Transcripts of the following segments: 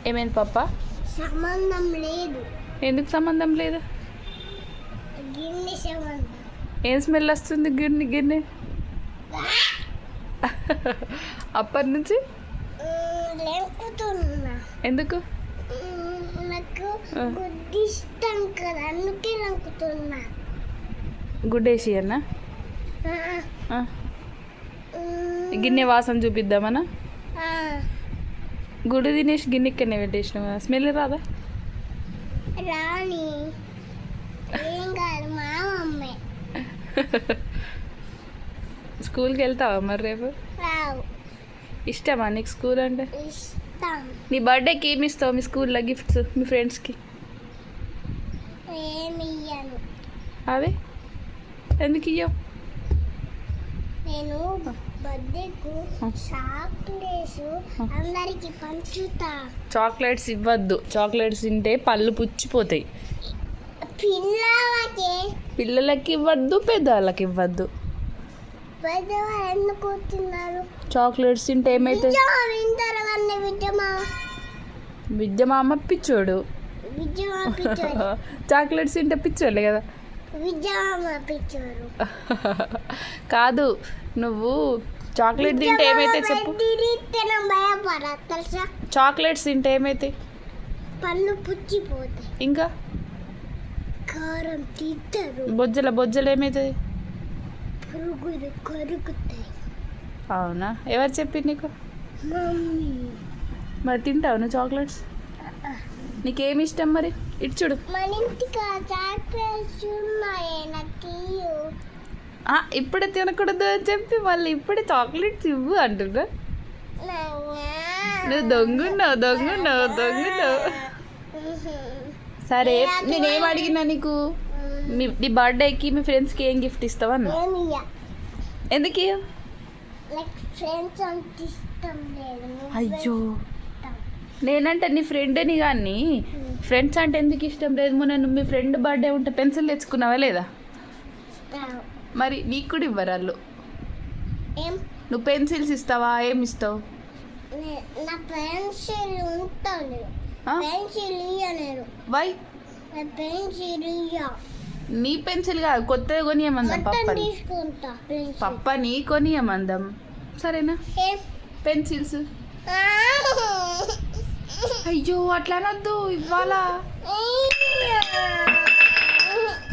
ఏమైంది పాప? సంబంధం లేదు. ఎందుకు సంబంధం లేదు? గిన్నె సంబంధం. ఏం స్మెల్ వస్తుంది గిన్నె గిన్నె? అప్పటి నుంచి లేకుతున్నా. ఎందుకు? నాకు గుడ్డి ఇష్టం కదా, అందుకే లంకుతున్నా. గుడ్డేసి అన్న గిన్నె వాసన చూపిద్దామన్నా? గుడ్డు తినేసి గిన్నె ఇక్కడనే పెట్టేసినావు కదా, స్మెల్ రాదా? రాని ఏం కాదు, మా మమ్మీ. స్కూల్కి వెళ్తావా మరి రేపు? రావు. ఇష్టమా నీకు స్కూల్ అంటే? ఇష్టం. నీ బర్త్డేకి ఏమి ఇస్తావు మీ స్కూల్లో గిఫ్ట్స్ మీ ఫ్రెండ్స్కి? ఏమి ఇయ్యను. అదే ఎందుకు ఇయ్యవు? నేను బర్త్డేకు చాక్లెట్స్ అందరికి పంచుతా. చాక్లెట్స్ ఇవ్వద్దు, చాక్లెట్స్ తింటే పళ్ళు పుచ్చిపోతాయి. పిల్లలకి ఇవ్వద్దు, పెద్దవాళ్ళకి ఇవ్వద్దు. పెద్దవాళ్ళు ఎందుకు తిన్నారు? చాక్లెట్స్ తింటే ఏమైతుంది? విద్యమామ పిచ్చోడు. చాక్లెట్స్ తింటే పిచ్చోళ్ళే కదా. కాదు, నువ్వు చాక్లెట్ తింటే ఏమైతే చెప్పు? చాక్లెట్స్ తింటే ఏమైతే? పళ్ళు పుచ్చిపోతాయి. ఇంకా కారం తింటారు. బొజ్జలు ఏమవుతుంది? పురుగులు కరుగుతాయి. అవునా? ఎవరు చెప్పి నీకు? మమ్మీ. మరి తింటావు నువ్వు చాక్లెట్స్? నీకేమి ఇష్టం మరి? ఇటు చూడు. మన ఇంటికి చాక్లెట్స్ ఉన్నాయి, నాకు ఇప్పుడే తినకూడదు అని చెప్పి మళ్ళీ ఇప్పుడే చాక్లెట్స్ ఇవ్వు అంటున్నా. నువ్వు దొంగున్నావు. సరే, నేనేం అడిగినా నీకు? నీ బర్త్డేకి మీ ఫ్రెండ్స్కి ఏం గిఫ్ట్ ఇస్తావా అన్న? ఎందుకు? అయ్యో, నేనంటే నీ ఫ్రెండ్ని కానీ ఫ్రెండ్స్ అంటే ఎందుకు ఇష్టం లేదు? మొన్న మీ ఫ్రెండ్ బర్త్డే ఉంటే పెన్సిల్ తెచ్చుకున్నావా లేదా? మరి నీకు కూడా ఇవ్వరు వాళ్ళు. నువ్వు పెన్సిల్స్ ఇస్తావా? ఏమి ఇస్తావు? నా పెన్సిల్ ఉంటుంది. పెన్సిల్ ఇయ్యలేరు. వై? పెన్సిల్ ఇయ్య. నీ పెన్సిల్ కాదు, కొత్తగా కొనియమందాం. పప్పని కొనియమందాం, సరేనా? పెన్సిల్స్. అయ్యో, అట్లా అనొద్దు, ఇవ్వాలా?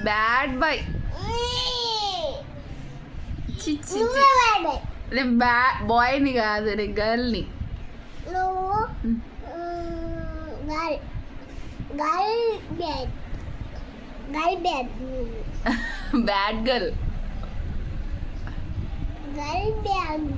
Bad boy. నేను బాయ్ని కాదు, నేను గర్ల్ని. Bad girl. గర్ల్